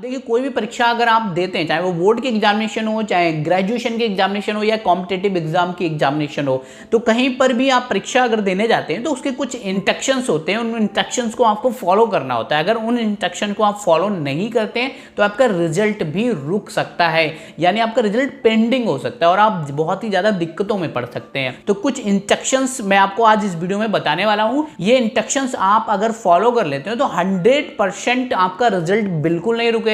देखिए, कोई भी परीक्षा अगर आप देते हैं, चाहे वो बोर्ड के एग्जामिनेशन हो, चाहे ग्रेजुएशन के एग्जामिनेशन हो या कॉम्पिटिटिव एग्जाम की एग्जामिनेशन हो, तो कहीं पर भी आप परीक्षा अगर देने जाते हैं तो उसके कुछ इंस्ट्रक्शंस होते हैं। उन इंस्ट्रक्शंस को आपको फॉलो करना होता है। अगर उन इंस्ट्रक्शन को आप फॉलो नहीं करते हैं तो आपका रिजल्ट भी रुक सकता है, यानी आपका रिजल्ट पेंडिंग हो सकता है और आप बहुत ही ज़्यादा दिक्कतों में पड़ सकते हैं। तो कुछ इंस्ट्रक्शंस मैं आपको आज इस वीडियो में बताने वाला हूँ। ये इंस्ट्रक्शंस आप अगर फॉलो कर लेते हैं तो 100% आपका रिजल्ट बिल्कुल नहीं रुकेगा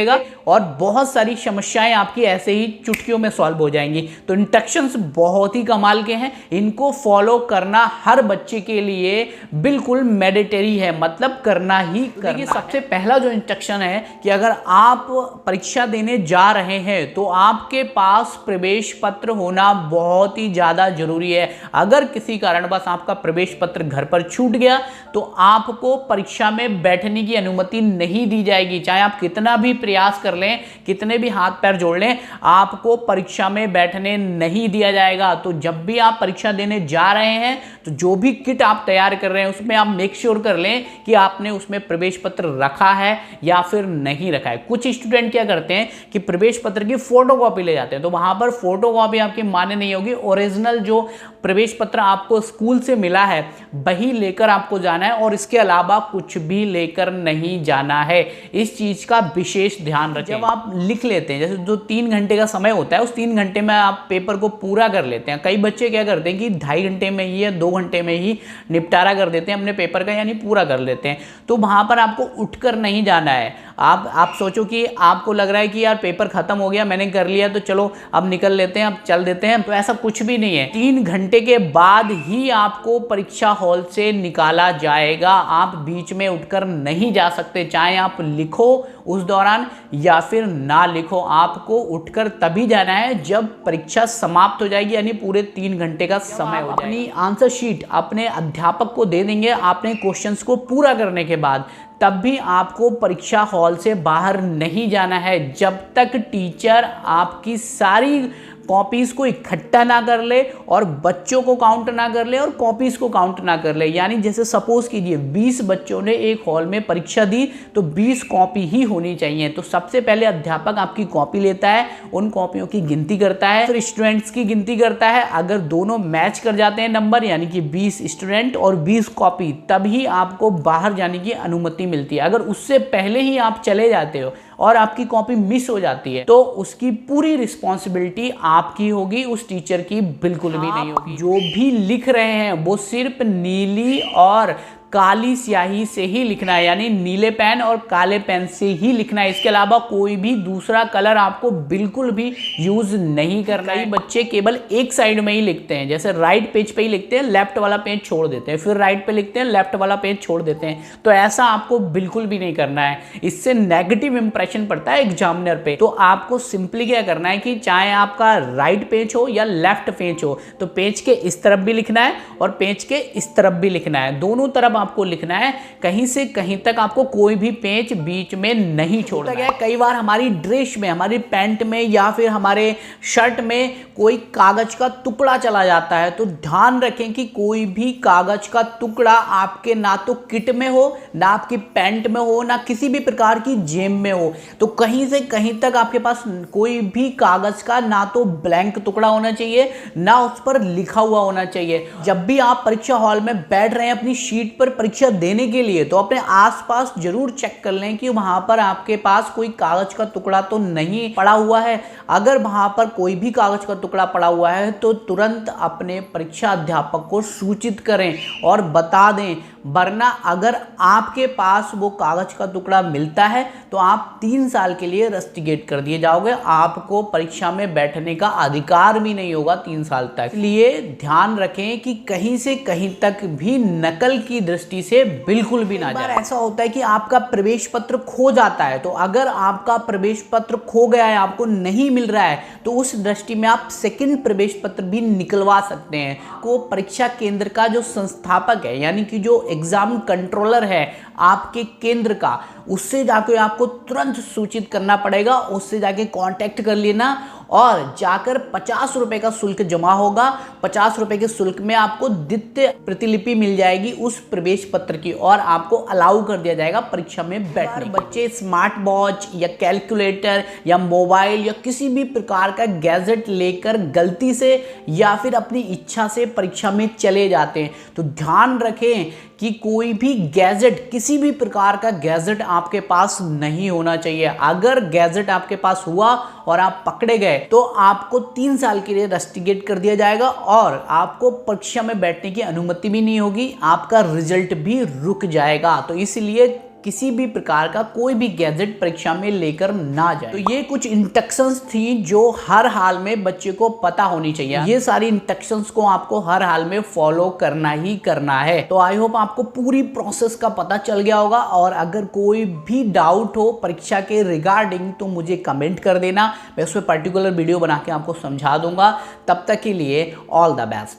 और बहुत सारी समस्याएं आपकी ऐसे ही चुटकियों में सॉल्व हो जाएंगी। तो इंस्ट्रक्शंस बहुत ही कमाल के हैं, इनको फॉलो करना हर बच्चे के लिए बिल्कुल मैंडेटरी है, मतलब करना ही करना। सबसे पहला जो इंस्ट्रक्शन है कि अगर आप परीक्षा देने जा रहे हैं तो आपके पास प्रवेश पत्र होना बहुत ही ज्यादा जरूरी है। अगर किसी कारणवश आपका प्रवेश पत्र घर पर छूट गया तो आपको परीक्षा में बैठने की अनुमति नहीं दी जाएगी। चाहे आप कितना भी प्रयास कर लें, कितने भी हाथ पैर जोड़ लें, आपको परीक्षा में बैठने नहीं दिया जाएगा। तो जब भी आप परीक्षा देने जा रहे हैं तो जो भी किट आप तैयार कर रहे हैं उसमें आप मेक श्योर कर लें कि आपने उसमें प्रवेश पत्र रखा है या फिर नहीं रखा है। कुछ स्टूडेंट क्या करते हैं कि प्रवेश पत्र की फोटोकॉपी ले जाते हैं, तो वहां पर फोटोकॉपी आपकी मान्य नहीं होगी। ओरिजिनल जो प्रवेश पत्र आपको स्कूल से मिला है वही लेकर आपको जाना है और इसके अलावा कुछ भी लेकर नहीं जाना है। इस चीज का विशेष ध्यान रखें। जब आप लिख लेते हैं, जैसे जो 3 घंटे का समय होता है, उस 3 घंटे में आप पेपर को पूरा कर लेते हैं। कई बच्चे क्या करते हैं कि 2.5 घंटे में ही या 2 घंटे में ही निपटारा कर देते हैं अपने पेपर का, यानी पूरा कर लेते हैं। तो वहां पर आपको उठकर नहीं जाना है। आप सोचो कि आपको लग रहा है कि यार पेपर खत्म हो गया, मैंने कर लिया, तो चलो अब निकल लेते हैं, अब चल देते हैं, तो ऐसा कुछ भी नहीं है। 3 घंटे के बाद ही आपको परीक्षा हॉल से निकाला जाएगा। आप बीच में उठकर नहीं जा सकते, चाहे आप लिखो उस दौरान या फिर ना लिखो, आपको उठकर तभी जाना है जब परीक्षा समाप्त हो जाएगी, यानी पूरे 3 घंटे का समय हो जाएगा। अपनी आंसर शीट अपने अध्यापक को दे देंगे आपने क्वेश्चंस को पूरा करने के बाद, तब भी आपको परीक्षा हॉल से बाहर नहीं जाना है जब तक टीचर आपकी सारी कॉपीज को इकट्ठा ना कर ले और बच्चों को काउंट ना कर ले और कॉपीज को काउंट ना कर ले। यानी जैसे सपोज कीजिए 20 बच्चों ने एक हॉल में परीक्षा दी तो 20 कॉपी ही होनी चाहिए। तो सबसे पहले अध्यापक आपकी कॉपी लेता है, उन कॉपियों की गिनती करता है, फिर स्टूडेंट्स की गिनती करता है। अगर दोनों मैच कर जाते हैं नंबर, यानी कि 20 स्टूडेंट और 20 कॉपी, तभी आपको बाहर जाने की अनुमति मिलती है। अगर उससे पहले ही आप चले जाते हो और आपकी कॉपी मिस हो जाती है तो उसकी पूरी रिस्पॉन्सिबिलिटी आपकी होगी, उस टीचर की बिल्कुल भी नहीं होगी। जो भी लिख रहे हैं वो सिर्फ नीली और काली स्याही से ही लिखना है, यानी नीले पेन और काले पेन से ही लिखना है। इसके अलावा कोई भी दूसरा कलर आपको बिल्कुल भी यूज नहीं करना है। बच्चे केवल एक साइड में ही लिखते हैं, जैसे राइट पेज पे ही लिखते हैं, लेफ्ट वाला पेज छोड़ देते हैं, फिर राइट पे लिखते हैं, लेफ्ट वाला पेज छोड़ देते हैं। तो ऐसा आपको बिल्कुल भी नहीं करना है, इससे नेगेटिव इंप्रेशन पड़ता है एग्जामिनर पे। तो आपको सिंपली क्या करना है कि चाहे आपका राइट पेज हो या लेफ्ट पेज हो, तो पेज के इस तरफ भी लिखना है और पेज के इस तरफ भी लिखना है, दोनों तरफ आपको लिखना है। कहीं से कहीं तक आपको कोई भी पेज बीच में नहीं छोड़ना है। कई बार हमारी ड्रेस में, हमारी पैंट में या फिर हमारे शर्ट में कोई कागज का टुकड़ा चला जाता है, तो ध्यान रखें कि कोई भी कागज का टुकड़ा आपके ना तो किट में हो, ना आपकी पैंट में हो, ना किसी भी प्रकार की जेब में हो। तो कहीं से कहीं तक आपके पास कोई भी कागज का ना तो ब्लैंक टुकड़ा होना चाहिए, ना उस पर लिखा हुआ होना चाहिए। जब भी आप परीक्षा हॉल में बैठ रहे हैं अपनी शीट पर परीक्षा देने के लिए, तो अपने आसपास जरूर चेक कर लें कि वहां पर आपके पास कोई कागज का टुकड़ा तो नहीं पड़ा हुआ है। अगर वहां पर कोई भी कागज का टुकड़ा पड़ा हुआ है तो तुरंत अपने परीक्षा अध्यापक को सूचित करें और बता दें, वरना अगर आपके पास वो कागज का टुकड़ा मिलता है तो आप 3 साल के लिए रस्टिकेट कर दिए जाओगे। आपको परीक्षा में बैठने का अधिकार भी नहीं होगा 3 साल तक। इसलिए ध्यान रखें कि कहीं से कहीं तक भी नकल की दृष्टि से बिल्कुल भी ना जाए। ऐसा होता है कि आपका प्रवेश पत्र खो जाता है, तो अगर आपका प्रवेश पत्र खो गया है, आपको नहीं मिल रहा है, तो उस दृष्टि में आप सेकंड प्रवेश पत्र भी निकलवा सकते हैं। को परीक्षा केंद्र का जो संस्थापक है, यानी कि जो एग्जाम कंट्रोलर है आपके केंद्र का, उससे जाके आपको तुरंत सूचित करना पड़ेगा, उससे जाके कांटेक्ट कर लेना और जाकर 50 रुपए का शुल्क जमा होगा। 50 रुपए के शुल्क में आपको द्वितीय प्रतिलिपि मिल जाएगी उस प्रवेश पत्र की और आपको अलाउ कर दिया जाएगा परीक्षा में बैठने। बच्चे स्मार्ट वॉच या कैलकुलेटर या मोबाइल या किसी भी प्रकार का गैजेट लेकर गलती से या फिर अपनी इच्छा से परीक्षा में चले जाते हैं, तो ध्यान रखें कि कोई भी गैजेट, किसी भी प्रकार का गैजेट आपके पास नहीं होना चाहिए। अगर गैजेट आपके पास हुआ और आप पकड़े गए तो आपको 3 साल के लिए रस्टिकेट कर दिया जाएगा और आपको परीक्षा में बैठने की अनुमति भी नहीं होगी, आपका रिजल्ट भी रुक जाएगा। तो इसलिए किसी भी प्रकार का कोई भी गैजेट परीक्षा में लेकर ना जाए। तो ये कुछ इंस्ट्रक्शंस थी जो हर हाल में बच्चे को पता होनी चाहिए। ये सारी इंस्ट्रक्शंस को आपको हर हाल में फॉलो करना ही करना है। तो आई होप आपको पूरी प्रोसेस का पता चल गया होगा और अगर कोई भी डाउट हो परीक्षा के रिगार्डिंग तो मुझे कमेंट कर देना, मैं उस पर पर्टिकुलर वीडियो बना के आपको समझा दूंगा। तब तक के लिए ऑल द बेस्ट।